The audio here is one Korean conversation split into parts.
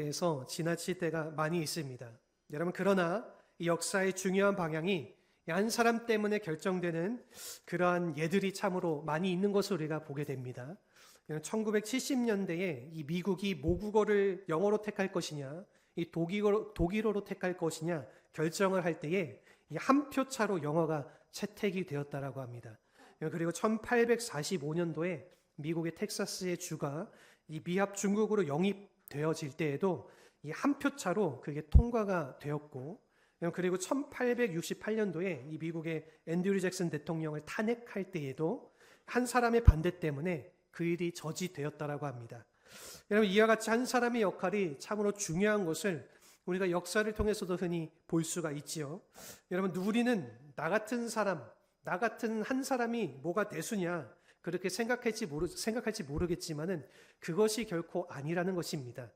대해서 지나칠 때가 많이 있습니다. 여러분, 그러나 이 역사의 중요한 방향이 한 사람 때문에 결정되는 그러한 예들이 참으로 많이 있는 것을 우리가 보게 됩니다. 1970년대에 이 미국이 모국어를 영어로 택할 것이냐, 이 독일어로 택할 것이냐 결정을 할 때에 이 한 표 차로 영어가 채택이 되었다라고 합니다. 그리고 1845년도에 미국의 텍사스의 주가 이 미합 중국으로 영입되어질 때에도 이 한 표 차로 그게 통과가 되었고, 그리고 1868년도에 이 미국의 앤드류 잭슨 대통령을 탄핵할 때에도 한 사람의 반대 때문에 그 일이 저지되었다라고 합니다. 여러분, 이와 같이 한 사람의 역할이 참으로 중요한 것을 우리가 역사를 통해서도 흔히 볼 수가 있지요. 여러분, 우리는 나 같은 사람, 나 같은 한 사람이 뭐가 대수냐 그렇게 생각할지 모르겠지만은 그것이 결코 아니라는 것입니다.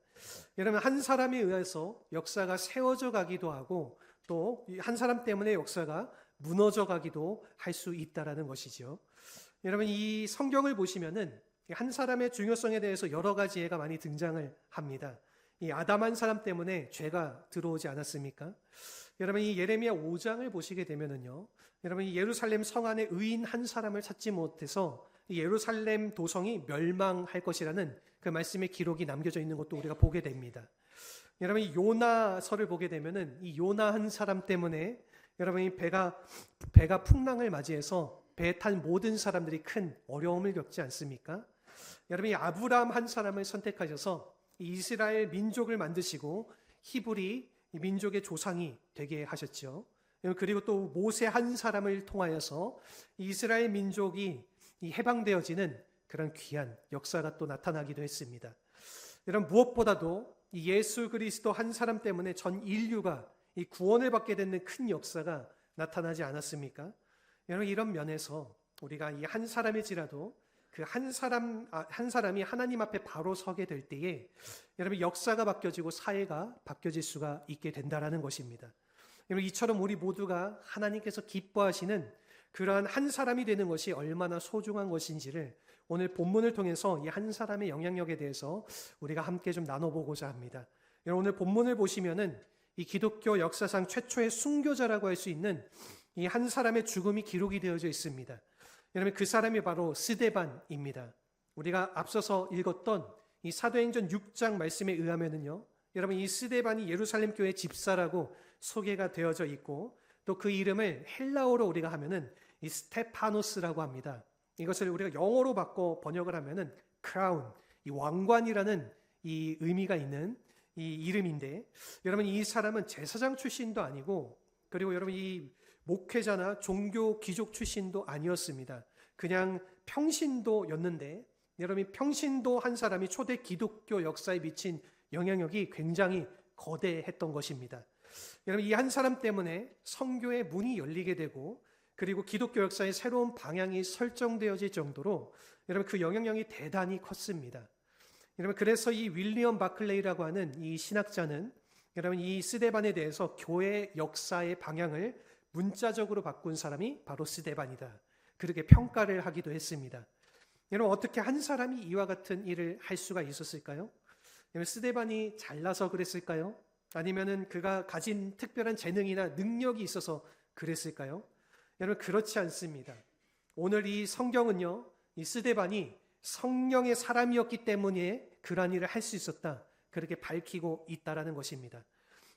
여러분, 한 사람에 의해서 역사가 세워져 가기도 하고 또 한 사람 때문에 역사가 무너져 가기도 할 수 있다라는 것이죠. 여러분, 이 성경을 보시면은 한 사람의 중요성에 대해서 여러 가지 예가 많이 등장을 합니다. 이 아담 한 사람 때문에 죄가 들어오지 않았습니까? 여러분, 이 예레미야 5장을 보시게 되면은요, 여러분, 이 예루살렘 성 안에 의인 한 사람을 찾지 못해서 이 예루살렘 도성이 멸망할 것이라는 그 말씀의 기록이 남겨져 있는 것도 우리가 보게 됩니다. 여러분, 이 요나서를 보게 되면은 이 요나 한 사람 때문에 여러분, 이 배가 풍랑을 맞이해서 배에 탄 모든 사람들이 큰 어려움을 겪지 않습니까? 여러분, 이 아브라함 한 사람을 선택하셔서 이스라엘 민족을 만드시고 히브리 민족의 조상이 되게 하셨죠. 그리고 또 모세 한 사람을 통하여서 이스라엘 민족이 해방되어지는 그런 귀한 역사가 또 나타나기도 했습니다. 여러분, 무엇보다도 이 예수 그리스도 한 사람 때문에 전 인류가 이 구원을 받게 되는 큰 역사가 나타나지 않았습니까? 여러분, 이런 면에서 우리가 이 한 사람일지라도 그 한 사람이 하나님 앞에 바로 서게 될 때에 여러분, 역사가 바뀌어지고 사회가 바뀌어질 수가 있게 된다라는 것입니다. 여러분, 이처럼 우리 모두가 하나님께서 기뻐하시는 그러한 한 사람이 되는 것이 얼마나 소중한 것인지를 오늘 본문을 통해서 이 한 사람의 영향력에 대해서 우리가 함께 좀 나눠보고자 합니다. 여러분, 오늘 본문을 보시면은 이 기독교 역사상 최초의 순교자라고 할 수 있는 이 한 사람의 죽음이 기록이 되어져 있습니다. 여러분, 그 사람이 바로 스데반입니다. 우리가 앞서서 읽었던 이 사도행전 6장 말씀에 의하면은요, 여러분, 이 스데반이 예루살렘 교회 집사라고 소개가 되어져 있고 또 그 이름을 헬라어로 우리가 하면은 이 스테파노스라고 합니다. 이것을 우리가 영어로 바꿔 번역을 하면은 크라운, 이 왕관이라는 이 의미가 있는 이 이름인데, 여러분, 이 사람은 제사장 출신도 아니고 그리고 여러분, 이 목회자나 종교 귀족 출신도 아니었습니다. 그냥 평신도였는데, 여러분, 평신도 한 사람이 초대 기독교 역사에 미친 영향력이 굉장히 거대했던 것입니다. 여러분, 이 한 사람 때문에 선교의 문이 열리게 되고 그리고 기독교 역사의 새로운 방향이 설정되어질 정도로 여러분, 그 영향력이 대단히 컸습니다. 여러분, 그래서 이 윌리엄 바클레이라고 하는 이 신학자는 여러분, 이 스데반에 대해서 교회 역사의 방향을 문자적으로 바꾼 사람이 바로 스데반이다, 그렇게 평가를 하기도 했습니다. 여러분, 어떻게 한 사람이 이와 같은 일을 할 수가 있었을까요? 여러분, 스데반이 잘나서 그랬을까요? 아니면은 그가 가진 특별한 재능이나 능력이 있어서 그랬을까요? 여러분, 그렇지 않습니다. 오늘 이 성경은요, 이 스데반이 성령의 사람이었기 때문에 그러한 일을 할 수 있었다, 그렇게 밝히고 있다라는 것입니다.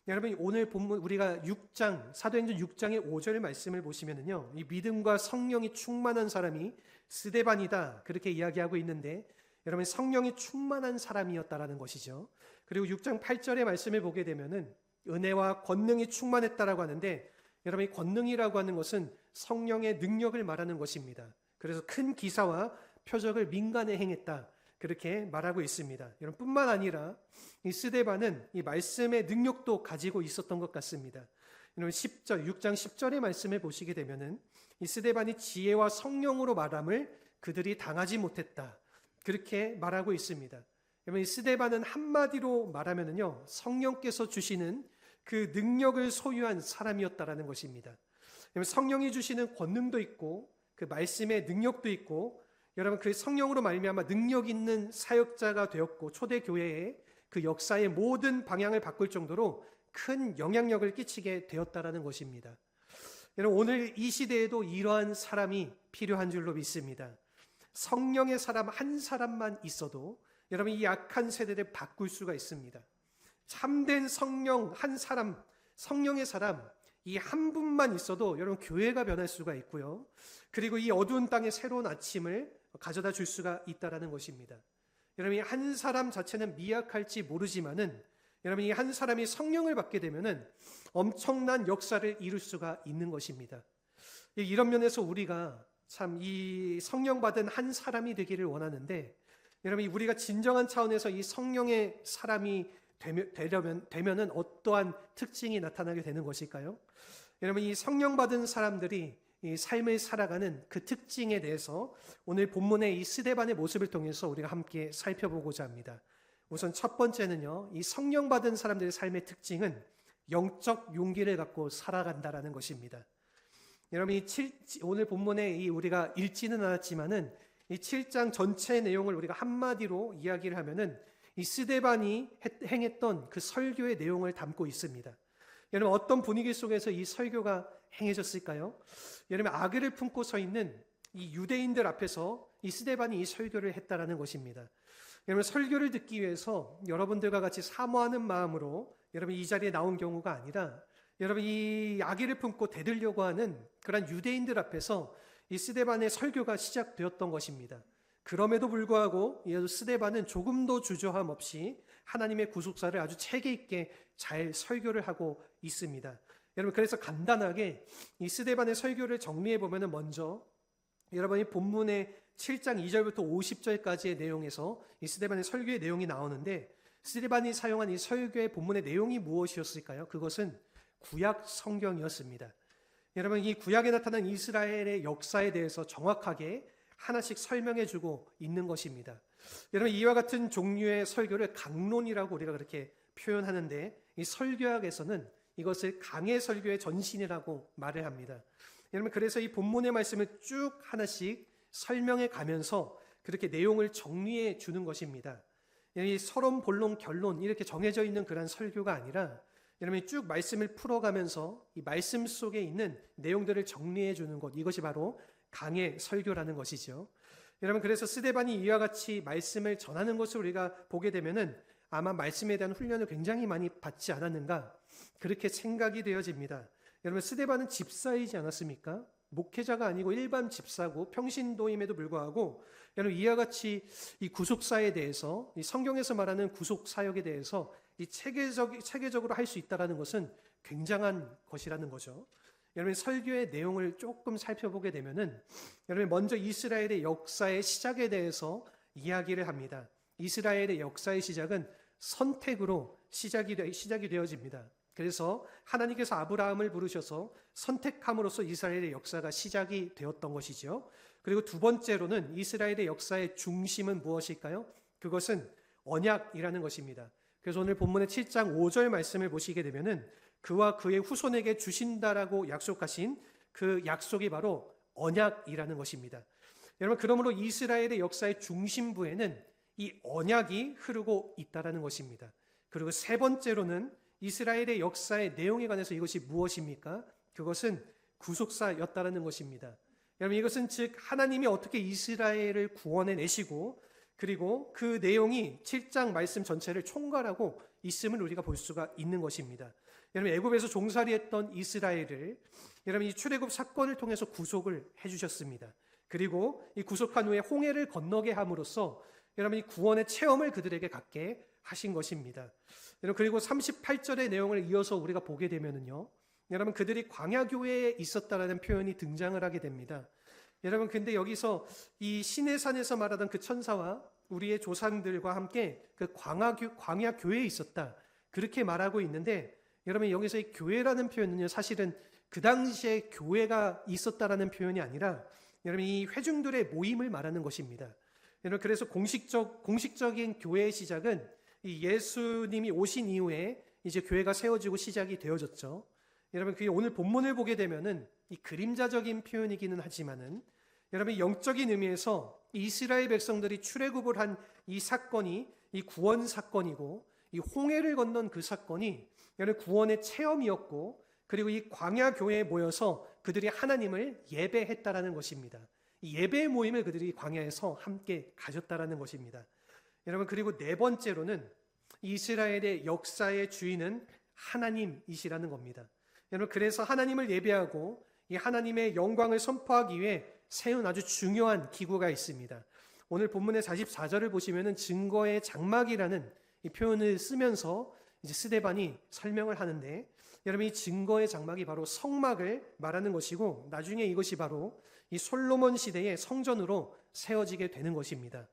여러분, 오늘 본문 우리가 6장 사도행전 6장의 5절 말씀을 보시면은요, 이 믿음과 성령이 충만한 사람이 스데반이다, 그렇게 이야기하고 있는데, 여러분, 성령이 충만한 사람이었다라는 것이죠. 그리고 6장 8절의 말씀을 보게 되면은 은혜와 권능이 충만했다라고 하는데, 여러분, 이 권능이라고 하는 것은 성령의 능력을 말하는 것입니다. 그래서 큰 기사와 표적을 민간에 행했다, 그렇게 말하고 있습니다. 여러분, 뿐만 아니라 이 스데반은 이 말씀의 능력도 가지고 있었던 것 같습니다. 여러분, 6장 10절의 말씀을 보시게 되면은 이 스데반이 지혜와 성령으로 말함을 그들이 당하지 못했다, 그렇게 말하고 있습니다. 여러분, 이 스데반은 한마디로 말하면은요, 성령께서 주시는 그 능력을 소유한 사람이었다라는 것입니다. 여러분, 성령이 주시는 권능도 있고 그 말씀의 능력도 있고, 여러분, 그 성령으로 말미암아 능력 있는 사역자가 되었고 초대 교회에 그 역사의 모든 방향을 바꿀 정도로 큰 영향력을 끼치게 되었다라는 것입니다. 여러분, 오늘 이 시대에도 이러한 사람이 필요한 줄로 믿습니다. 성령의 사람 한 사람만 있어도 여러분 이 악한 세대를 바꿀 수가 있습니다. 참된 성령 한 사람, 성령의 사람 이 한 분만 있어도 여러분 교회가 변할 수가 있고요. 그리고 이 어두운 땅에 새로운 아침을 가져다 줄 수가 있다라는 것입니다. 여러분 이 한 사람 자체는 미약할지 모르지만은 여러분 이 한 사람이 성령을 받게 되면은 엄청난 역사를 이룰 수가 있는 것입니다. 이런 면에서 우리가 참 이 성령 받은 한 사람이 되기를 원하는데, 여러분 우리가 진정한 차원에서 이 성령의 사람이 되면은 어떠한 특징이 나타나게 되는 것일까요? 여러분 이 성령 받은 사람들이 이 삶을 살아가는 그 특징에 대해서 오늘 본문의 이 스데반의 모습을 통해서 우리가 함께 살펴보고자 합니다. 우선 첫 번째는요, 이 성령 받은 사람들의 삶의 특징은 영적 용기를 갖고 살아간다라는 것입니다. 여러분 오늘 본문에 우리가 읽지는 않았지만은 이 7장 전체 내용을 우리가 한마디로 이야기를 하면은 이 스데반이 행했던 그 설교의 내용을 담고 있습니다. 여러분 어떤 분위기 속에서 이 설교가 행해졌을까요? 여러분 악을 품고 서 있는 이 유대인들 앞에서 이 스데반이 이 설교를 했다라는 것입니다. 여러분 설교를 듣기 위해서 여러분들과 같이 사모하는 마음으로 여러분 이 자리에 나온 경우가 아니라 여러분 이 악의를 품고 대들려고 하는 그런 유대인들 앞에서 이 스데반의 설교가 시작되었던 것입니다. 그럼에도 불구하고 이 스데반은 조금도 주저함 없이 하나님의 구속사를 아주 체계 있게 잘 설교를 하고 있습니다. 여러분 그래서 간단하게 이 스데반의 설교를 정리해 보면은 먼저 여러분이 본문의 7장 2절부터 50절까지의 내용에서 이 스데반의 설교의 내용이 나오는데, 스데반이 사용한 이 설교의 본문의 내용이 무엇이었을까요? 그것은 구약 성경이었습니다. 여러분 이 구약에 나타난 이스라엘의 역사에 대해서 정확하게 하나씩 설명해 주고 있는 것입니다. 여러분 이와 같은 종류의 설교를 강론이라고 우리가 그렇게 표현하는데, 이 설교학에서는 이것을 강의 설교의 전신이라고 말을 합니다. 여러분 그래서 이 본문의 말씀을 쭉 하나씩 설명해 가면서 그렇게 내용을 정리해 주는 것입니다. 이 서론, 본론, 결론 이렇게 정해져 있는 그런 설교가 아니라 여러분이 쭉 말씀을 풀어가면서 이 말씀 속에 있는 내용들을 정리해 주는 것, 이것이 바로 강의 설교라는 것이죠. 여러분 그래서 스데반이 이와 같이 말씀을 전하는 것을 우리가 보게 되면은 아마 말씀에 대한 훈련을 굉장히 많이 받지 않았는가 그렇게 생각이 되어집니다. 여러분 스데반은 집사이지 않았습니까? 목회자가 아니고 일반 집사고 평신도임에도 불구하고 여러분 이와 같이 이 구속사에 대해서, 이 성경에서 말하는 구속 사역에 대해서 이 체계적으로 할 수 있다라는 것은 굉장한 것이라는 거죠. 여러분 설교의 내용을 조금 살펴보게 되면은 여러분 먼저 이스라엘의 역사의 시작에 대해서 이야기를 합니다. 이스라엘의 역사의 시작은 선택으로 시작이 되어집니다. 그래서 하나님께서 아브라함을 부르셔서 선택함으로써 이스라엘의 역사가 시작이 되었던 것이죠. 그리고 두 번째로는 이스라엘의 역사의 중심은 무엇일까요? 그것은 언약이라는 것입니다. 그래서 오늘 본문의 7장 5절 말씀을 보시게 되면은 그와 그의 후손에게 주신다라고 약속하신 그 약속이 바로 언약이라는 것입니다. 여러분 그러므로 이스라엘의 역사의 중심부에는 이 언약이 흐르고 있다라는 것입니다. 그리고 세 번째로는 이스라엘의 역사의 내용에 관해서 이것이 무엇입니까? 그것은 구속사였다라는 것입니다. 여러분 이것은 즉 하나님이 어떻게 이스라엘을 구원해 내시고 그리고 그 내용이 7장 말씀 전체를 총괄하고 있음을 우리가 볼 수가 있는 것입니다. 여러분 애굽에서 종살이했던 이스라엘을 여러분 이 출애굽 사건을 통해서 구속을 해주셨습니다. 그리고 이 구속한 후에 홍해를 건너게 함으로써 여러분 이 구원의 체험을 그들에게 갖게 하신 것입니다. 여러분 그리고 38절의 내용을 이어서 우리가 보게 되면은요, 여러분 그들이 광야교회에 있었다라는 표현이 등장을 하게 됩니다. 여러분 근데 여기서 이 시내산에서 말하던 그 천사와 우리의 조상들과 함께 그 광야교회에 있었다 그렇게 말하고 있는데, 여러분 여기서 이 교회라는 표현은요 사실은 그 당시에 교회가 있었다라는 표현이 아니라 여러분 이 회중들의 모임을 말하는 것입니다. 여러분 그래서 공식적인 교회의 시작은 이 예수님이 오신 이후에 이제 교회가 세워지고 시작이 되어졌죠. 여러분 그게 오늘 본문을 보게 되면은 이 그림자적인 표현이기는 하지만은 여러분 영적인 의미에서 이스라엘 백성들이 출애굽을 한 이 사건이 이 구원 사건이고, 이 홍해를 건넌 그 사건이 여러분 구원의 체험이었고, 그리고 이 광야 교회에 모여서 그들이 하나님을 예배했다라는 것입니다. 이 예배의 모임을 그들이 광야에서 함께 가졌다라는 것입니다. 여러분, 그리고 네 번째로는 이스라엘의 역사의 주인은 하나님이시라는 겁니다. 여러분, 그래서 하나님을 예배하고 이 하나님의 영광을 선포하기 위해 세운 아주 중요한 기구가 있습니다. 오늘 본문의 44절을 보시면은 증거의 장막이라는 이 표현을 쓰면서 이제 스데반이 설명을 하는데, 여러분, 이 증거의 장막이 바로 성막을 말하는 것이고, 나중에 이것이 바로 이 솔로몬 시대의 성전으로 세워지게 되는 것입니다.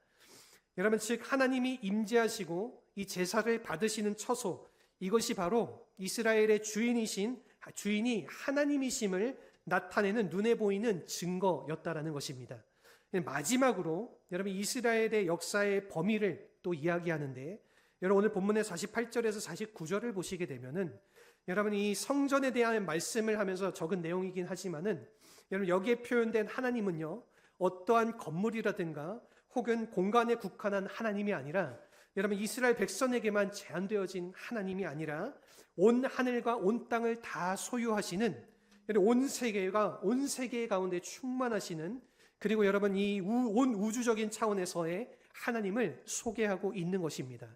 여러분, 즉 하나님이 임재하시고 이 제사를 받으시는 처소, 이것이 바로 이스라엘의 주인이 하나님이심을 나타내는 눈에 보이는 증거였다라는 것입니다. 마지막으로 여러분, 이스라엘의 역사의 범위를 또 이야기하는데, 여러분 오늘 본문의 48절에서 49절을 보시게 되면은 여러분 이 성전에 대한 말씀을 하면서 적은 내용이긴 하지만은, 여러분 여기에 표현된 하나님은요, 어떠한 건물이라든가 혹은 공간에 국한한 하나님이 아니라, 여러분 이스라엘 백성에게만 제한되어진 하나님이 아니라 온 하늘과 온 땅을 다 소유하시는, 온 세계 가운데 충만하시는, 그리고 여러분 이 온 우주적인 차원에서의 하나님을 소개하고 있는 것입니다.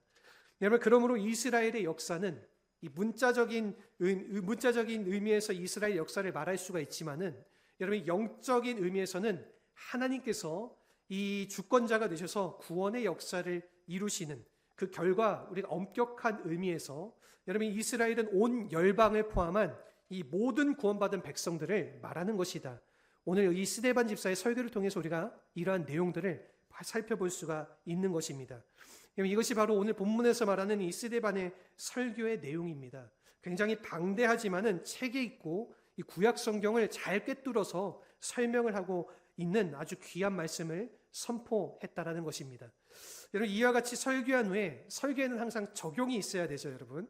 여러분, 그러므로 이스라엘의 역사는 이 문자적인 의미에서 이스라엘 역사를 말할 수가 있지만은, 여러분 영적인 의미에서는 하나님께서 이 주권자가 되셔서 구원의 역사를 이루시는 그 결과, 우리가 엄격한 의미에서 여러분 이스라엘은 온 열방을 포함한 이 모든 구원받은 백성들을 말하는 것이다. 오늘 이 스데반 집사의 설교를 통해서 우리가 이러한 내용들을 살펴볼 수가 있는 것입니다. 이것이 바로 오늘 본문에서 말하는 이 스데반의 설교의 내용입니다. 굉장히 방대하지만은 책에 있고 이 구약 성경을 잘 꿰뚫어서 설명을 하고 있는 아주 귀한 말씀을 선포했다라는 것입니다. 여러분, 이와 같이 설교한 후에 설교에는 항상 적용이 있어야 되죠, 여러분.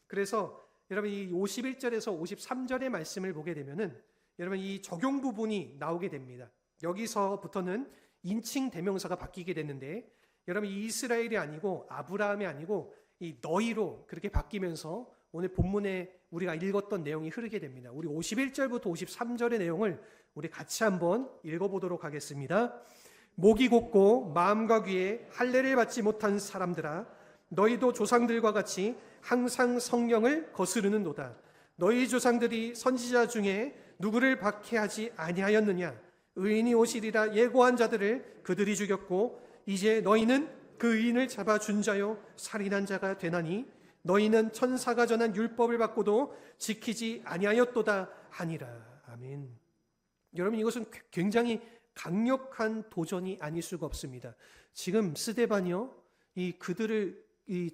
그래서 여러분 이 51절에서 53절의 말씀을 보게 되면은 여러분 이 적용 부분이 나오게 됩니다. 여기서부터는 인칭 대명사가 바뀌게 됐는데, 여러분 이 이스라엘이 아니고 아브라함이 아니고 이 너희로 그렇게 바뀌면서 오늘 본문에 우리가 읽었던 내용이 흐르게 됩니다. 우리 51절부터 53절의 내용을 우리 같이 한번 읽어보도록 하겠습니다. 목이 곧고 마음과 귀에 할례를 받지 못한 사람들아, 너희도 조상들과 같이 항상 성령을 거스르는도다. 너희 조상들이 선지자 중에 누구를 박해하지 아니하였느냐? 의인이 오시리라 예고한 자들을 그들이 죽였고, 이제 너희는 그 의인을 잡아준 자요 살인한 자가 되나니, 너희는 천사가 전한 율법을 받고도 지키지 아니하였도다 하니라. 아멘. 여러분, 이것은 굉장히 강력한 도전이 아닐 수가 없습니다. 지금 스데반이요, 그들을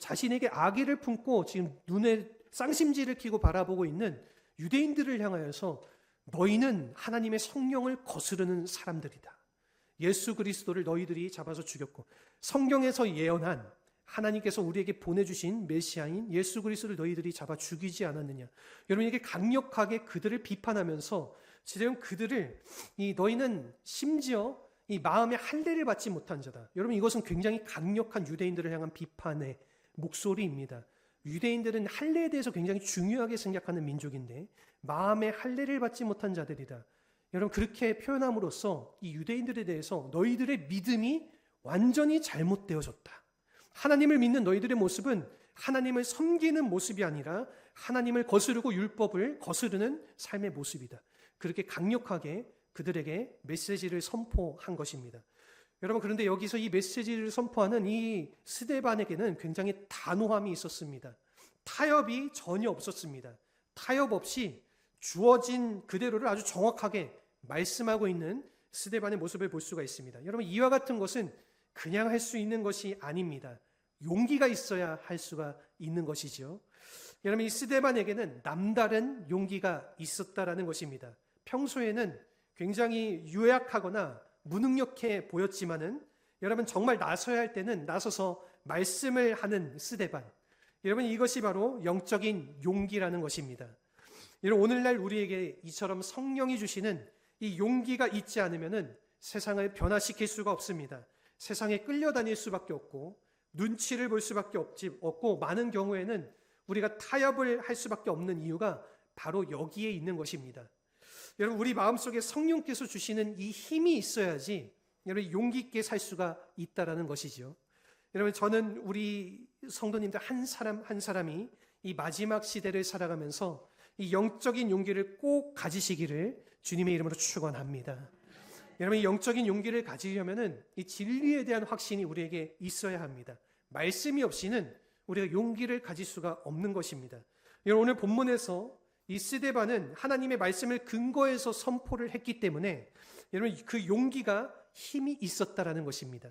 자신에게 악의를 품고 지금 눈에 쌍심지를 켜고 바라보고 있는 유대인들을 향하여서 너희는 하나님의 성령을 거스르는 사람들이다. 예수 그리스도를 너희들이 잡아서 죽였고, 성경에서 예언한 하나님께서 우리에게 보내주신 메시아인 예수 그리스도를 너희들이 잡아 죽이지 않았느냐. 여러분, 이게 강력하게 그들을 비판하면서 지금 그들을 너희는 심지어 이 마음에 할례를 받지 못한 자다. 여러분, 이것은 굉장히 강력한 유대인들을 향한 비판의 목소리입니다. 유대인들은 할례에 대해서 굉장히 중요하게 생각하는 민족인데 마음에 할례를 받지 못한 자들이다. 여러분, 그렇게 표현함으로써 이 유대인들에 대해서 너희들의 믿음이 완전히 잘못되어졌다. 하나님을 믿는 너희들의 모습은 하나님을 섬기는 모습이 아니라 하나님을 거스르고 율법을 거스르는 삶의 모습이다. 그렇게 강력하게 그들에게 메시지를 선포한 것입니다. 여러분, 그런데 여기서 이 메시지를 선포하는 이 스데반에게는 굉장히 단호함이 있었습니다. 타협이 전혀 없었습니다. 타협 없이 주어진 그대로를 아주 정확하게 말씀하고 있는 스데반의 모습을 볼 수가 있습니다. 여러분, 이와 같은 것은 그냥 할 수 있는 것이 아닙니다. 용기가 있어야 할 수가 있는 것이죠. 여러분, 이 스데반에게는 남다른 용기가 있었다라는 것입니다. 평소에는 굉장히 유약하거나 무능력해 보였지만은 여러분, 정말 나서야 할 때는 나서서 말씀을 하는 스데반. 여러분, 이것이 바로 영적인 용기라는 것입니다. 여러분, 오늘날 우리에게 이처럼 성령이 주시는 이 용기가 있지 않으면은 세상을 변화시킬 수가 없습니다. 세상에 끌려다닐 수밖에 없고 눈치를 볼 수밖에 없고 많은 경우에는 우리가 타협을 할 수밖에 없는 이유가 바로 여기에 있는 것입니다. 여러분, 우리 마음속에 성령께서 주시는 이 힘이 있어야지 여러분 용기 있게 살 수가 있다라는 것이죠. 여러분, 저는 우리 성도님들 한 사람 한 사람이 이 마지막 시대를 살아가면서 이 영적인 용기를 꼭 가지시기를 주님의 이름으로 축원합니다. 여러분, 이 영적인 용기를 가지려면은 이 진리에 대한 확신이 우리에게 있어야 합니다. 말씀이 없이는 우리가 용기를 가질 수가 없는 것입니다. 여러분, 오늘 본문에서 이 스데반은 하나님의 말씀을 근거해서 선포를 했기 때문에 여러분 그 용기가 힘이 있었다라는 것입니다.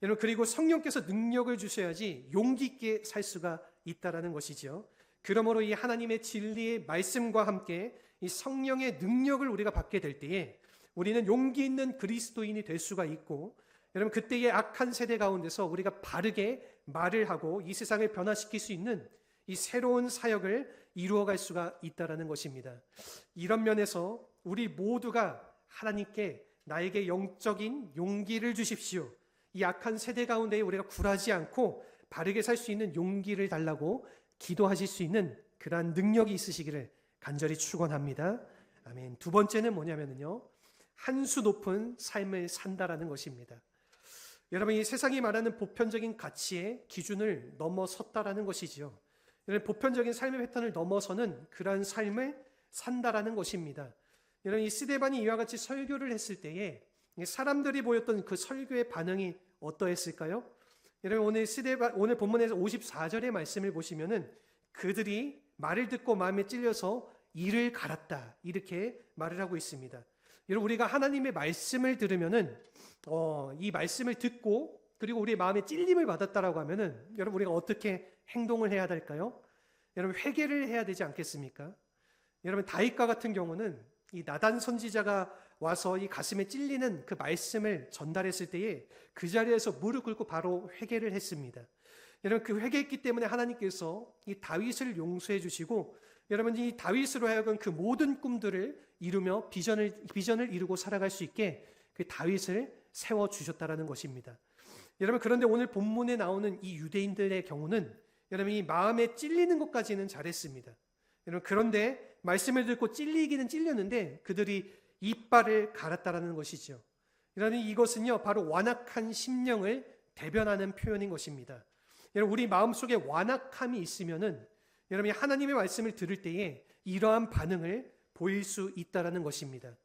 여러분, 그리고 성령께서 능력을 주셔야지 용기 있게 살 수가 있다라는 것이죠. 그러므로 이 하나님의 진리의 말씀과 함께 이 성령의 능력을 우리가 받게 될 때에 우리는 용기 있는 그리스도인이 될 수가 있고, 여러분 그때의 악한 세대 가운데서 우리가 바르게 말을 하고 이 세상을 변화시킬 수 있는 이 새로운 사역을 이루어갈 수가 있다라는 것입니다. 이런 면에서 우리 모두가 하나님께 나에게 영적인 용기를 주십시오. 이 악한 세대 가운데 우리가 굴하지 않고 바르게 살 수 있는 용기를 달라고 기도하실 수 있는 그러한 능력이 있으시기를 간절히 축원합니다. 아멘. 두 번째는 뭐냐면요, 한 수 높은 삶을 산다라는 것입니다. 여러분, 이 세상이 말하는 보편적인 가치의 기준을 넘어섰다라는 것이지요. 여러분, 보편적인 삶의 패턴을 넘어서는 그러한 삶을 산다라는 것입니다. 여러분, 이 스데반이 이와 같이 설교를 했을 때에 사람들이 보였던 그 설교의 반응이 어떠했을까요? 여러분, 오늘 본문에서 54절의 말씀을 보시면은 그들이 말을 듣고 마음에 찔려서 이를 갈았다, 이렇게 말을 하고 있습니다. 여러분, 우리가 하나님의 말씀을 들으면은 이 말씀을 듣고 그리고 우리의 마음에 찔림을 받았다라고 하면은 여러분 우리가 어떻게 행동을 해야 될까요? 여러분, 회개를 해야 되지 않겠습니까? 여러분, 다윗과 같은 경우는 이 나단 선지자가 와서 이 가슴에 찔리는 그 말씀을 전달했을 때에 그 자리에서 무릎 꿇고 바로 회개를 했습니다. 여러분, 그 회개했기 때문에 하나님께서 이 다윗을 용서해 주시고, 여러분 이 다윗으로 하여금 그 모든 꿈들을 이루며 비전을 이루고 살아갈 수 있게 그 다윗을 세워 주셨다라는 것입니다. 여러분, 그런데 오늘 본문에 나오는 이 유대인들의 경우는 여러분 이 마음에 찔리는 것까지는 잘했습니다. 여러분, 그런데 말씀을 듣고 찔리기는 찔렸는데 그들이 이빨을 갈았다라는 것이죠. 여러분, 이것은요 바로 완악한 심령을 대변하는 표현인 것입니다. 여러분, 우리 마음속에 완악함이 있으면은 여러분이 하나님의 말씀을 들을 때에 이러한 반응을 보일 수 있다라는 것입니다.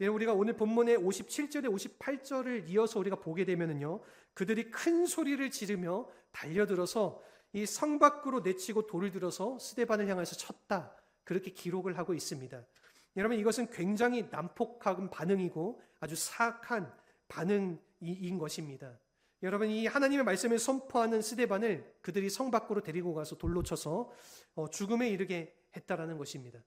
여러분, 우리가 오늘 본문의 57절에 58절을 이어서 우리가 보게 되면은요, 그들이 큰 소리를 지르며 달려들어서 이 성 밖으로 내치고 돌을 들어서 스데반을 향해서 쳤다, 그렇게 기록을 하고 있습니다. 여러분, 이것은 굉장히 난폭한 반응이고 아주 사악한 반응인 것입니다. 여러분, 이 하나님의 말씀을 선포하는 스데반을 그들이 성 밖으로 데리고 가서 돌로 쳐서 죽음에 이르게 했다라는 것입니다.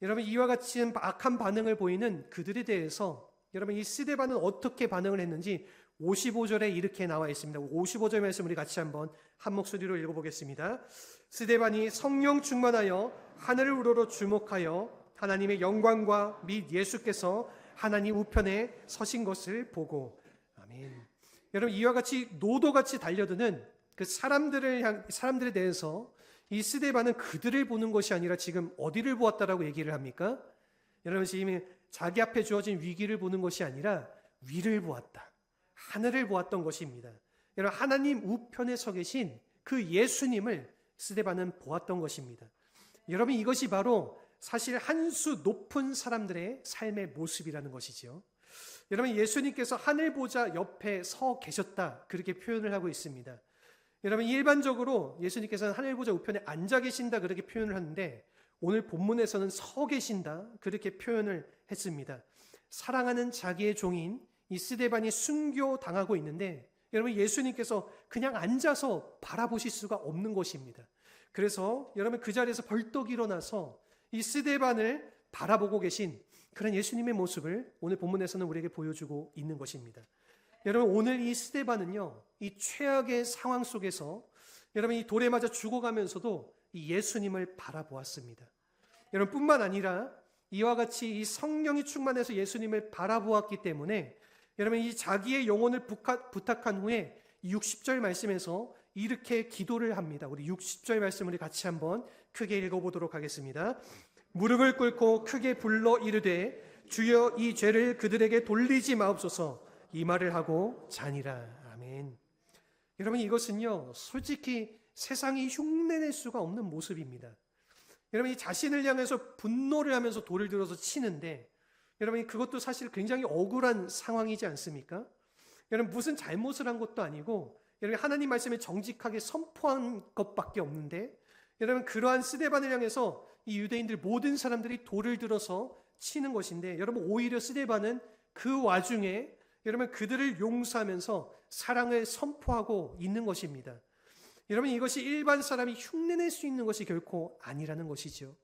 여러분, 이와 같이 악한 반응을 보이는 그들에 대해서 여러분 이 스데반은 어떻게 반응을 했는지 55절에 이렇게 나와 있습니다. 55절 말씀 우리 같이 한번 한 목소리로 읽어보겠습니다. 스데반이 성령 충만하여 하늘을 우러러 주목하여 하나님의 영광과 및 예수께서 하나님 우편에 서신 것을 보고. 아멘. 여러분, 이와 같이 노도같이 달려드는 그 사람들에 대해서 이 스데반은 그들을 보는 것이 아니라 지금 어디를 보았다라고 얘기를 합니까? 여러분, 지금 자기 앞에 주어진 위기를 보는 것이 아니라 위를 보았다, 하늘을 보았던 것입니다. 여러분, 하나님 우편에 서 계신 그 예수님을 스데반은 보았던 것입니다. 여러분, 이것이 바로 사실 한 수 높은 사람들의 삶의 모습이라는 것이죠. 여러분, 예수님께서 하늘 보좌 옆에 서 계셨다, 그렇게 표현을 하고 있습니다. 여러분, 일반적으로 예수님께서는 하늘 보좌 우편에 앉아 계신다, 그렇게 표현을 하는데 오늘 본문에서는 서 계신다, 그렇게 표현을 했습니다. 사랑하는 자기의 종인 이 스데반이 순교당하고 있는데 여러분, 예수님께서 그냥 앉아서 바라보실 수가 없는 것입니다. 그래서 여러분 그 자리에서 벌떡 일어나서 이 스데반을 바라보고 계신 그런 예수님의 모습을 오늘 본문에서는 우리에게 보여주고 있는 것입니다. 여러분, 오늘 이 스데반은요, 이 최악의 상황 속에서 여러분 이 돌에 맞아 죽어가면서도 이 예수님을 바라보았습니다. 여러분, 뿐만 아니라 이와 같이 이 성령이 충만해서 예수님을 바라보았기 때문에 여러분 이 자기의 영혼을 부탁한 후에 60절 말씀에서 이렇게 기도를 합니다. 우리 60절 말씀을 같이 한번 크게 읽어보도록 하겠습니다. 무릎을 꿇고 크게 불러 이르되 주여 이 죄를 그들에게 돌리지 마옵소서. 이 말을 하고 자니라. 아멘. 여러분, 이것은요 솔직히 세상이 흉내낼 수가 없는 모습입니다. 여러분, 이 자신을 향해서 분노를 하면서 돌을 들어서 치는데, 여러분 그것도 사실 굉장히 억울한 상황이지 않습니까? 여러분, 무슨 잘못을 한 것도 아니고 여러분 하나님 말씀을 정직하게 선포한 것밖에 없는데, 여러분 그러한 스데반을 향해서 이 유대인들 모든 사람들이 돌을 들어서 치는 것인데, 여러분 오히려 스데반은 그 와중에 여러분 그들을 용서하면서 사랑을 선포하고 있는 것입니다. 여러분, 이것이 일반 사람이 흉내낼 수 있는 것이 결코 아니라는 것이죠.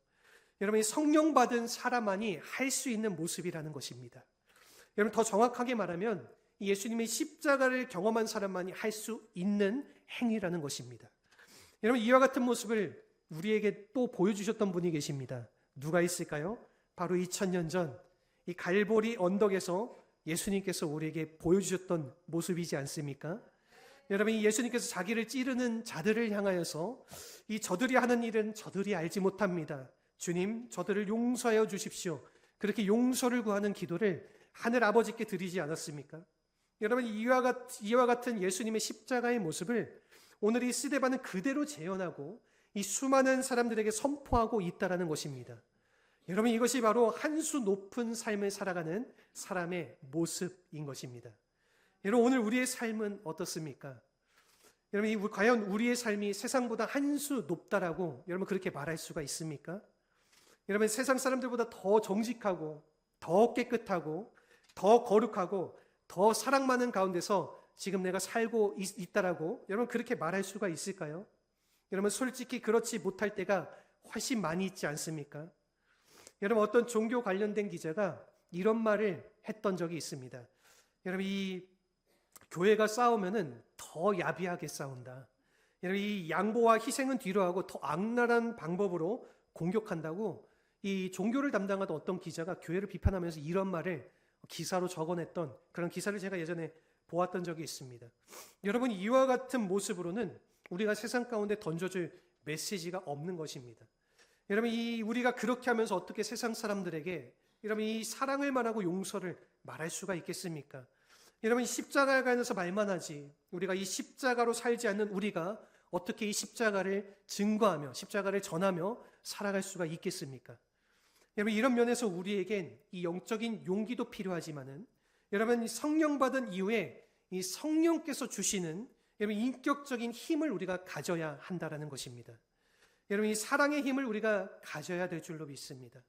여러분, 성령 받은 사람만이 할 수 있는 모습이라는 것입니다. 여러분, 더 정확하게 말하면 예수님의 십자가를 경험한 사람만이 할 수 있는 행위라는 것입니다. 여러분, 이와 같은 모습을 우리에게 또 보여주셨던 분이 계십니다. 누가 있을까요? 바로 2000년 전 이 갈보리 언덕에서 예수님께서 우리에게 보여주셨던 모습이지 않습니까? 여러분, 이 예수님께서 자기를 찌르는 자들을 향하여서 이 저들이 하는 일은 저들이 알지 못합니다. 주님, 저들을 용서하여 주십시오. 그렇게 용서를 구하는 기도를 하늘 아버지께 드리지 않았습니까? 여러분, 이와 같은 예수님의 십자가의 모습을 오늘 이 스데반은 그대로 재현하고 이 수많은 사람들에게 선포하고 있다는 것입니다. 여러분, 이것이 바로 한 수 높은 삶을 살아가는 사람의 모습인 것입니다. 여러분, 오늘 우리의 삶은 어떻습니까? 여러분, 과연 우리의 삶이 세상보다 한 수 높다라고 여러분 그렇게 말할 수가 있습니까? 여러분, 세상 사람들보다 더 정직하고 더 깨끗하고 더 거룩하고 더 사랑 많은 가운데서 지금 내가 살고 있다라고 여러분 그렇게 말할 수가 있을까요? 여러분, 솔직히 그렇지 못할 때가 훨씬 많이 있지 않습니까? 여러분, 어떤 종교 관련된 기자가 이런 말을 했던 적이 있습니다. 여러분, 이 교회가 싸우면은 더 야비하게 싸운다. 여러분, 이 양보와 희생은 뒤로 하고 더 악랄한 방법으로 공격한다고 이 종교를 담당하던 어떤 기자가 교회를 비판하면서 이런 말을 기사로 적어냈던 그런 기사를 제가 예전에 보았던 적이 있습니다. 여러분, 이와 같은 모습으로는 우리가 세상 가운데 던져줄 메시지가 없는 것입니다. 여러분, 우리가 그렇게 하면서 어떻게 세상 사람들에게 여러분 이 사랑을 말하고 용서를 말할 수가 있겠습니까? 여러분, 이 십자가에 관해서 말만 하지 우리가 이 십자가로 살지 않는 우리가 어떻게 이 십자가를 증거하며 십자가를 전하며 살아갈 수가 있겠습니까? 여러분, 이런 면에서 우리에겐 이 영적인 용기도 필요하지만은 여러분, 성령 받은 이후에 이 성령께서 주시는 여러분 인격적인 힘을 우리가 가져야 한다라는 것입니다. 여러분, 이 사랑의 힘을 우리가 가져야 될 줄로 믿습니다.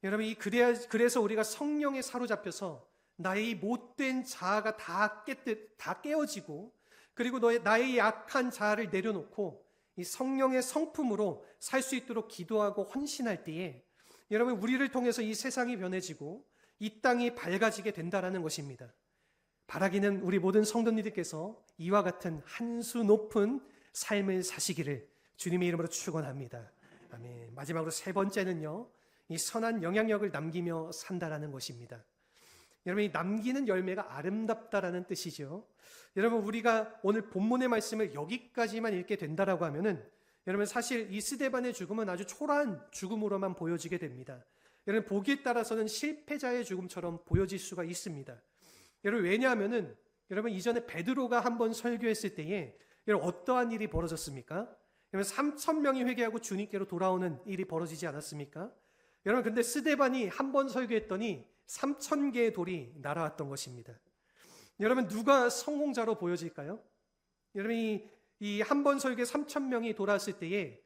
여러분, 그래서 우리가 성령에 사로잡혀서 나의 못된 자아가 다 깨어지고, 그리고 나의 약한 자아를 내려놓고 이 성령의 성품으로 살 수 있도록 기도하고 헌신할 때에 여러분, 우리를 통해서 이 세상이 변해지고 이 땅이 밝아지게 된다라는 것입니다. 바라기는 우리 모든 성도님들께서 이와 같은 한 수 높은 삶을 사시기를 주님의 이름으로 축원합니다. 아멘. 마지막으로 세 번째는요, 이 선한 영향력을 남기며 산다라는 것입니다. 여러분, 이 남기는 열매가 아름답다라는 뜻이죠. 여러분, 우리가 오늘 본문의 말씀을 여기까지만 읽게 된다라고 하면은 여러분, 사실 이 스데반의 죽음은 아주 초라한 죽음으로만 보여지게 됩니다. 여러분, 보기에 따라서는 실패자의 죽음처럼 보여질 수가 있습니다. 여러분, 왜냐하면은 여러분, 이전에 베드로가 한번 설교했을 때에 여러분 어떠한 일이 벌어졌습니까? 여러분, 3,000명이 회개하고 주님께로 돌아오는 일이 벌어지지 않았습니까? 여러분, 근데 스데반이 한 번 설교했더니 3,000개의 돌이 날아왔던 것입니다. 여러분, 누가 성공자로 보여질까요? 여러분, 이 한 번 설교에 3,000명이 돌아왔을 때에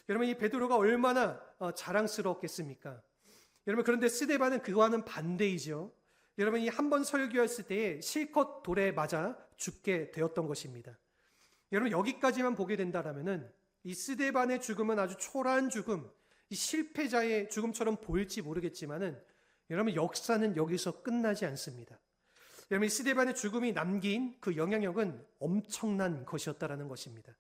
여러분, 이 베드로가 얼마나 자랑스러웠겠습니까? 여러분, 그런데 스데반은 그와는 반대이죠. 여러분, 이 한 번 설교했을 때에 실컷 돌에 맞아 죽게 되었던 것입니다. 여러분, 여기까지만 보게 된다라면은 이 스데반의 죽음은 아주 초라한 죽음, 이 실패자의 죽음처럼 보일지 모르겠지만은 여러분, 역사는 여기서 끝나지 않습니다. 여러분, 이 스데반의 죽음이 남긴 그 영향력은 엄청난 것이었다라는 것입니다.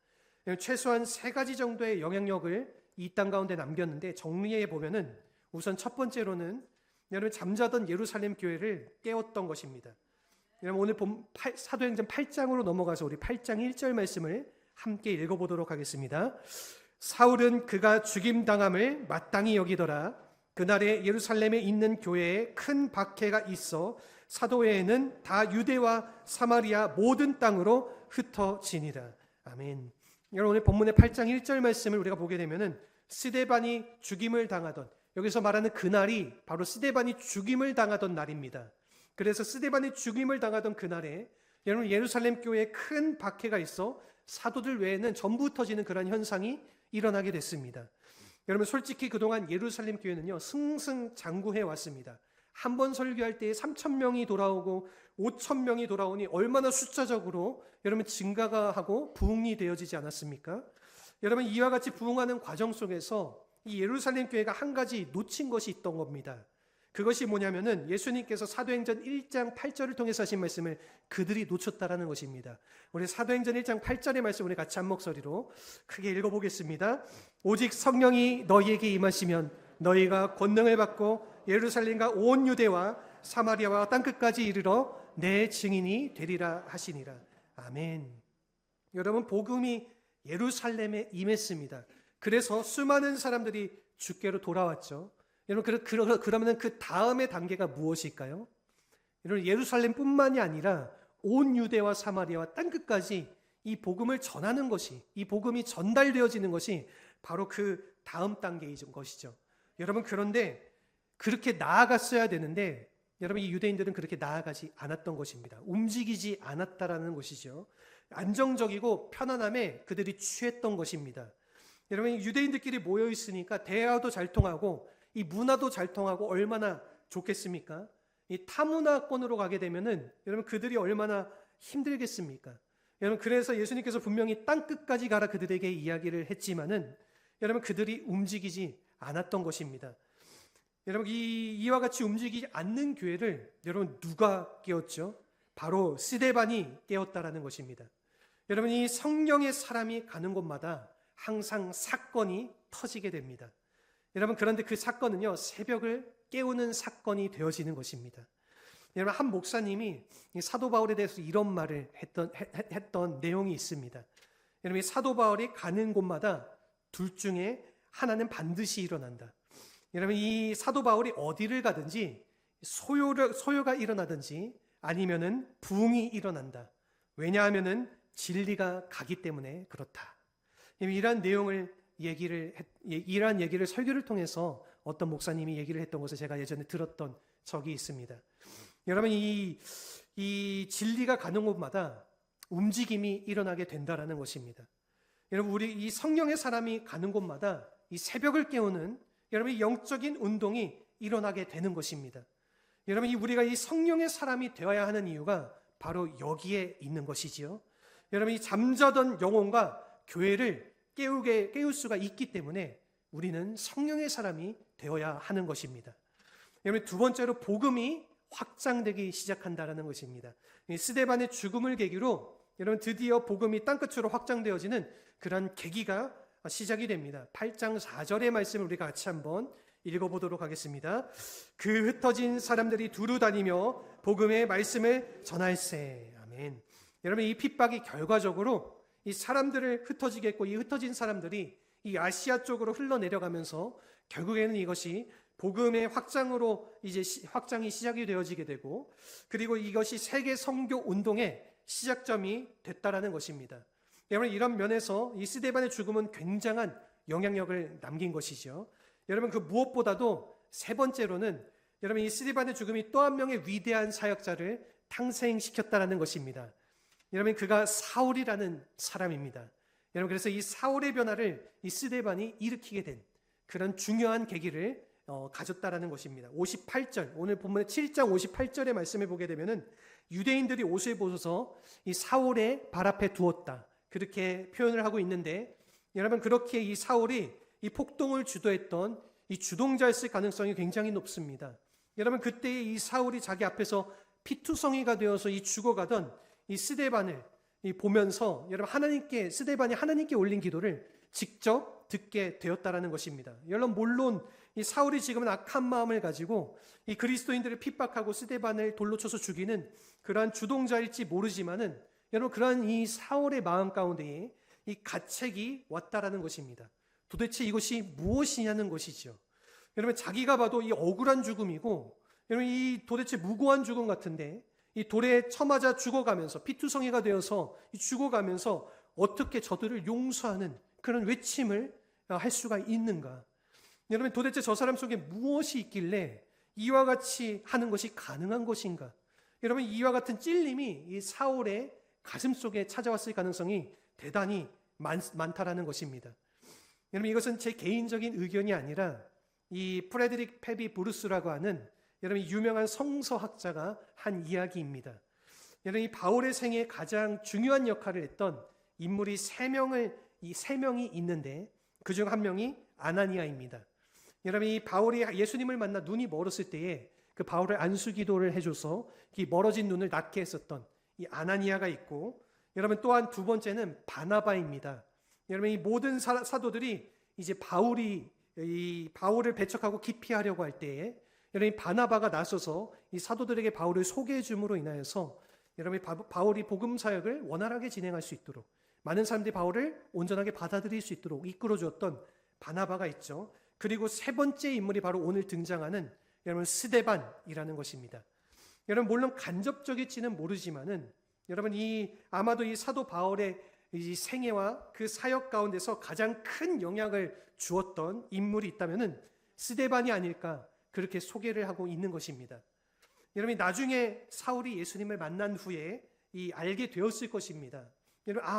최소한 세 가지 정도의 영향력을 이 땅 가운데 남겼는데, 정리해 보면은 우선 첫 번째로는 여러분, 잠자던 예루살렘 교회를 깨웠던 것입니다. 여러분, 오늘 사도행전 8장으로 넘어가서 우리 8장 1절 말씀을 함께 읽어보도록 하겠습니다. 사울은 그가 죽임당함을 마땅히 여기더라. 그날에 예루살렘에 있는 교회에 큰 박해가 있어 사도회에는 다 유대와 사마리아 모든 땅으로 흩어지니라. 아멘. 여러분, 오늘 본문의 8장 1절 말씀을 우리가 보게 되면은 스데반이 죽임을 당하던, 여기서 말하는 그날이 바로 스데반이 죽임을 당하던 날입니다. 그래서 스데반이 죽임을 당하던 그날에 여러분 예루살렘 교회에 큰 박해가 있어 사도들 외에는 전부 흩어지는 그런 현상이 일어나게 됐습니다. 여러분, 솔직히 그동안 예루살렘 교회는요 승승장구해 왔습니다. 한 번 설교할 때에 3,000명이 돌아오고 5,000명이 돌아오니 얼마나 숫자적으로 여러분 증가가 하고 부흥이 되어지지 않았습니까? 여러분, 이와 같이 부흥하는 과정 속에서 이 예루살렘 교회가 한 가지 놓친 것이 있던 겁니다. 그것이 뭐냐면은 예수님께서 사도행전 1장 8절을 통해서 하신 말씀을 그들이 놓쳤다라는 것입니다. 우리 사도행전 1장 8절의 말씀 우리 같이 한 목소리로 크게 읽어보겠습니다. 오직 성령이 너희에게 임하시면 너희가 권능을 받고 예루살렘과 온 유대와 사마리아와 땅끝까지 이르러 내 증인이 되리라 하시니라. 아멘. 여러분, 복음이 예루살렘에 임했습니다. 그래서 수많은 사람들이 주께로 돌아왔죠. 여러분, 그러면 그 다음의 단계가 무엇일까요? 여러분, 예루살렘뿐만이 아니라 온 유대와 사마리아와 땅끝까지 이 복음을 전하는 것이, 이 복음이 전달되어지는 것이 바로 그 다음 단계인 것이죠. 여러분, 그런데 그렇게 나아갔어야 되는데 여러분, 이 유대인들은 그렇게 나아가지 않았던 것입니다. 움직이지 않았다라는 것이죠. 안정적이고 편안함에 그들이 취했던 것입니다. 여러분, 유대인들끼리 모여 있으니까 대화도 잘 통하고 이 문화도 잘 통하고 얼마나 좋겠습니까? 이 타문화권으로 가게 되면은 여러분 그들이 얼마나 힘들겠습니까? 여러분, 그래서 예수님께서 분명히 땅 끝까지 가라 그들에게 이야기를 했지만은 여러분 그들이 움직이지 않았던 것입니다. 여러분, 이와 같이 움직이지 않는 교회를 여러분 누가 깨웠죠? 바로 스데반이 깨웠다라는 것입니다. 여러분, 이 성령의 사람이 가는 곳마다 항상 사건이 터지게 됩니다. 여러분, 그런데 그 사건은요 새벽을 깨우는 사건이 되어지는 것입니다. 여러분, 한 목사님이 사도 바울에 대해서 이런 말을 했던 내용이 있습니다. 여러분, 사도 바울이 가는 곳마다 둘 중에 하나는 반드시 일어난다. 여러분, 이 사도 바울이 어디를 가든지 소요가 일어나든지 아니면은 부흥이 일어난다. 왜냐하면은 진리가 가기 때문에 그렇다. 이러한 내용을 이러한 얘기를 설교를 통해서 어떤 목사님이 얘기를 했던 것을 제가 예전에 들었던 적이 있습니다. 여러분, 이 진리가 가는 곳마다 움직임이 일어나게 된다라는 것입니다. 여러분, 우리 이 성령의 사람이 가는 곳마다 이 새벽을 깨우는 여러분 영적인 운동이 일어나게 되는 것입니다. 여러분, 우리가 이 성령의 사람이 되어야 하는 이유가 바로 여기에 있는 것이지요. 여러분, 이 잠자던 영혼과 교회를 깨울 수가 있기 때문에 우리는 성령의 사람이 되어야 하는 것입니다. 여러분, 두 번째로 복음이 확장되기 시작한다는 것입니다. 스데반의 죽음을 계기로 여러분 드디어 복음이 땅끝으로 확장되어지는 그런 계기가 시작이 됩니다. 8장 4절의 말씀을 우리가 같이 한번 읽어보도록 하겠습니다. 그 흩어진 사람들이 두루 다니며 복음의 말씀을 전할세. 아멘. 여러분, 이 핍박이 결과적으로 이 사람들을 흩어지게 했고 이 흩어진 사람들이 이 아시아 쪽으로 흘러내려가면서 결국에는 이것이 복음의 확장으로 이제 확장이 시작이 되어지게 되고, 그리고 이것이 세계 선교 운동의 시작점이 됐다라는 것입니다. 여러분, 이런 면에서 이 스데반의 죽음은 굉장한 영향력을 남긴 것이죠. 여러분, 그 무엇보다도 세 번째로는 여러분 이 스데반의 죽음이 또 한 명의 위대한 사역자를 탄생시켰다라는 것입니다. 여러분, 그가 사울이라는 사람입니다. 여러분, 그래서 이 사울의 변화를 이 스데반이 일으키게 된 그런 중요한 계기를 가졌다라는 것입니다. 58절, 오늘 본문의 7장 58절의 말씀을 보게 되면은 유대인들이 옷을 벗어서 이 사울의 발 앞에 두었다, 그렇게 표현을 하고 있는데, 여러분, 그렇게 이 사울이 이 폭동을 주도했던 이 주동자였을 가능성이 굉장히 높습니다. 여러분, 그때 이 사울이 자기 앞에서 피투성이가 되어서 이 죽어가던 이 스데반을 보면서 여러분 스데반이 하나님께 올린 기도를 직접 듣게 되었다라는 것입니다. 여러분, 물론 이 사울이 지금은 악한 마음을 가지고 이 그리스도인들을 핍박하고 스데반을 돌로 쳐서 죽이는 그러한 주동자일지 모르지만은 여러분, 그러한 이 사울의 마음 가운데에 이 가책이 왔다라는 것입니다. 도대체 이것이 무엇이냐는 것이죠. 여러분, 자기가 봐도 이 억울한 죽음이고, 여러분, 이 도대체 무고한 죽음 같은데, 이 돌에 쳐맞아 죽어가면서 피투성이가 되어서 죽어가면서 어떻게 저들을 용서하는 그런 외침을 할 수가 있는가? 여러분, 도대체 저 사람 속에 무엇이 있길래 이와 같이 하는 것이 가능한 것인가? 여러분, 이와 같은 찔림이 이 사울의 가슴 속에 찾아왔을 가능성이 대단히 많다라는 것입니다. 여러분, 이것은 제 개인적인 의견이 아니라 이 프레드릭 페비 브루스라고 하는 여러분 유명한 성서학자가 한 이야기입니다. 여러분, 이 바울의 생애에 가장 중요한 역할을 했던 인물이 세 명이 있는데 그중 한 명이 아나니아입니다. 여러분, 이 바울이 예수님을 만나 눈이 멀었을 때에 그 바울을 안수기도를 해줘서 이 멀어진 눈을 낫게 했었던 이 아나니아가 있고, 여러분 또한 두 번째는 바나바입니다. 여러분, 이 모든 사도들이 이제 바울을 배척하고 기피하려고 할 때에 여러분, 이 바나바가 나서서 이 사도들에게 바울을 소개해 줌으로 인하여서 여러분, 바울이 복음 사역을 원활하게 진행할 수 있도록, 많은 사람들이 바울을 온전하게 받아들일 수 있도록 이끌어 주었던 바나바가 있죠. 그리고 세 번째 인물이 바로 오늘 등장하는 여러분 스데반이라는 것입니다. 여러분, 물론 간접적일지는 모르지만은 여러분, 아마도 이 사도 바울의 이 생애와 그 사역 가운데서 가장 큰 영향을 주었던 인물이 있다면은 스데반이 아닐까, 그렇게 소개를 하고 있는 것입니다. 여러분, 나중에 사울이 예수님을 만난 후에 알게 되었을 것입니다. 여러분,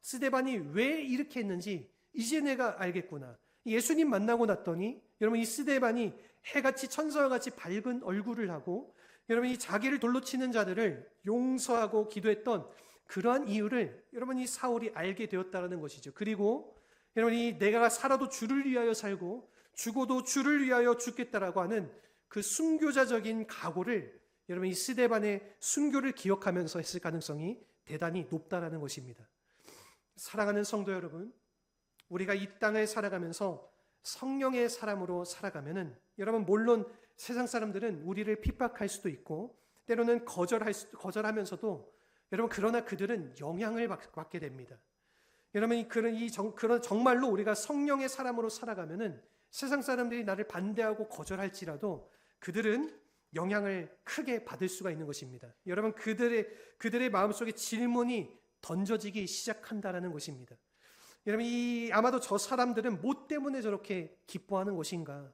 스데반이 왜 이렇게 했는지 이제 내가 알겠구나. 예수님 만나고 났더니 여러분, 이 스데반이 해같이 천사와 같이 밝은 얼굴을 하고 여러분, 이 자기를 돌로 치는 자들을 용서하고 기도했던 그러한 이유를 여러분, 이 사울이 알게 되었다는 것이죠. 그리고 여러분, 내가 살아도 주를 위하여 살고 죽어도 주를 위하여 죽겠다라고 하는 그 순교자적인 각오를 여러분, 이 스데반의 순교를 기억하면서 했을 가능성이 대단히 높다라는 것입니다. 사랑하는 성도 여러분, 우리가 이 땅을 살아가면서 성령의 사람으로 살아가면은 여러분, 물론 세상 사람들은 우리를 핍박할 수도 있고 때로는 거절하면서도 여러분, 그러나 그들은 영향을 받게 됩니다. 여러분, 그런 정말로 우리가 성령의 사람으로 살아가면은 세상 사람들이 나를 반대하고 거절할지라도 그들은 영향을 크게 받을 수가 있는 것입니다. 여러분, 그들의 마음속에 질문이 던져지기 시작한다라는 것입니다. 여러분, 아마도 저 사람들은 뭐 때문에 저렇게 기뻐하는 것인가?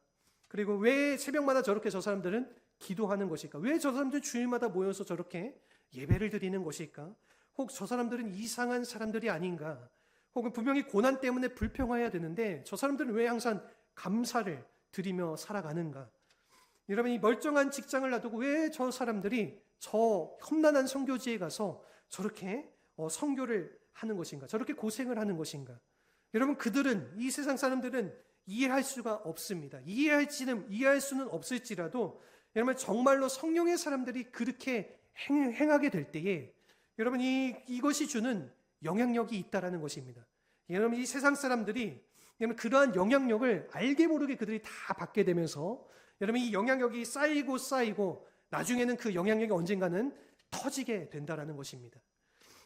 그리고 왜 새벽마다 저렇게 저 사람들은 기도하는 것일까? 왜 저 사람들은 주일마다 모여서 저렇게 예배를 드리는 것일까? 혹 저 사람들은 이상한 사람들이 아닌가? 혹은 분명히 고난 때문에 불평해야 되는데 저 사람들은 왜 항상 감사를 드리며 살아가는가? 여러분, 이 멀쩡한 직장을 놔두고 왜 저 사람들이 저 험난한 선교지에 가서 저렇게 선교를 하는 것인가? 저렇게 고생을 하는 것인가? 여러분, 이 세상 사람들은 이해할 수가 없습니다. 이해할 수는 없을지라도 여러분, 정말로 성령의 사람들이 그렇게 행하게 될 때에 여러분, 이것이 주는 영향력이 있다라는 것입니다. 여러분, 이 세상 사람들이 여러분, 그러한 영향력을 알게 모르게 그들이 다 받게 되면서 여러분, 이 영향력이 쌓이고 나중에는 그 영향력이 언젠가는 터지게 된다라는 것입니다.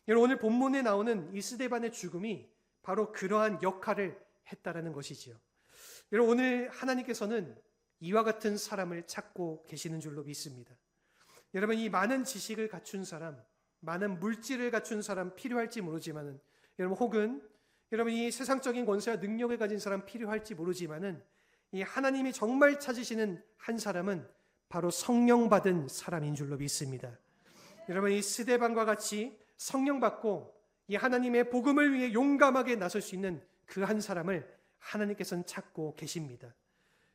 여러분, 오늘 본문에 나오는 이 스데반의 죽음이 바로 그러한 역할을 했다라는 것이지요. 여러분, 오늘 하나님께서는 이와 같은 사람을 찾고 계시는 줄로 믿습니다. 여러분, 이 많은 지식을 갖춘 사람, 많은 물질을 갖춘 사람 필요할지 모르지만은 여러분, 혹은 여러분, 이 세상적인 권세와 능력을 가진 사람 필요할지 모르지만은 이 하나님이 정말 찾으시는 한 사람은 바로 성령 받은 사람인 줄로 믿습니다. 여러분, 이 스데반과 같이 성령 받고 이 하나님의 복음을 위해 용감하게 나설 수 있는 그 한 사람을 하나님께서는 찾고 계십니다.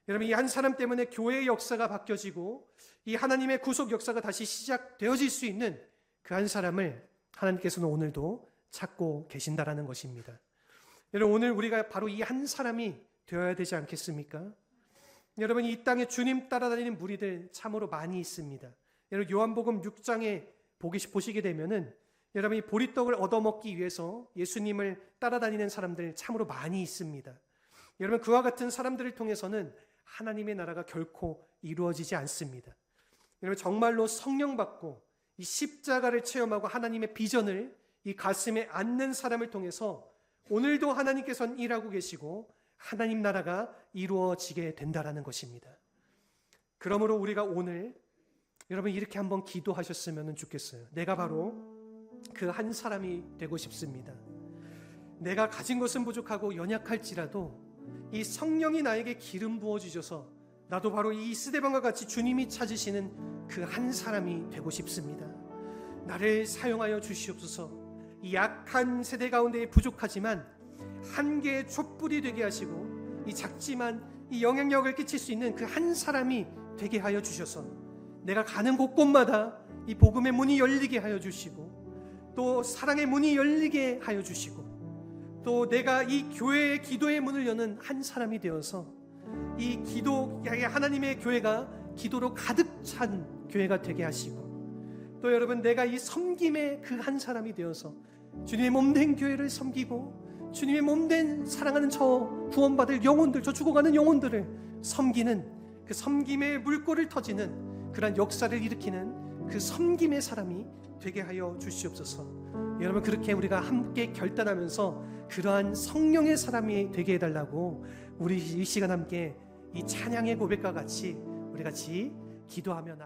여러분, 이 한 사람 때문에 교회의 역사가 바뀌어지고 이 하나님의 구속 역사가 다시 시작되어질 수 있는 그 한 사람을 하나님께서는 오늘도 찾고 계신다라는 것입니다. 여러분, 오늘 우리가 바로 이 한 사람이 되어야 되지 않겠습니까? 여러분, 이 땅에 주님 따라다니는 무리들 참으로 많이 있습니다. 여러분, 요한복음 6장에 보시게 되면은 여러분, 이 보리떡을 얻어먹기 위해서 예수님을 따라다니는 사람들 참으로 많이 있습니다. 여러분, 그와 같은 사람들을 통해서는 하나님의 나라가 결코 이루어지지 않습니다. 여러분, 정말로 성령 받고 이 십자가를 체험하고 하나님의 비전을 이 가슴에 안는 사람을 통해서 오늘도 하나님께서는 일하고 계시고 하나님 나라가 이루어지게 된다라는 것입니다. 그러므로 우리가 오늘 여러분 이렇게 한번 기도하셨으면 좋겠어요. 내가 바로 그 한 사람이 되고 싶습니다. 내가 가진 것은 부족하고 연약할지라도 이 성령이 나에게 기름 부어주셔서 나도 바로 이 스데반과 같이 주님이 찾으시는 그 한 사람이 되고 싶습니다. 나를 사용하여 주시옵소서. 이 약한 세대 가운데 부족하지만 한계의 촛불이 되게 하시고 이 작지만 이 영향력을 끼칠 수 있는 그 한 사람이 되게 하여 주셔서 내가 가는 곳곳마다 이 복음의 문이 열리게 하여 주시고 또 사랑의 문이 열리게 하여 주시고 또 내가 이 교회의 기도의 문을 여는 한 사람이 되어서 이 기도 하나님의 교회가 기도로 가득 찬 교회가 되게 하시고 또 여러분 내가 이 섬김의 그 한 사람이 되어서 주님의 몸된 교회를 섬기고 주님의 몸된 사랑하는 저 구원받을 영혼들, 저 죽어가는 영혼들을 섬기는 그 섬김의 물꼬를 터지는 그러한 역사를 일으키는 그 섬김의 사람이 되게 하여 주시옵소서. 여러분 그렇게 우리가 함께 결단하면서 그러한 성령의 사람이 되게 해달라고 우리 이 시간 함께 이 찬양의 고백과 같이 우리 같이 기도하며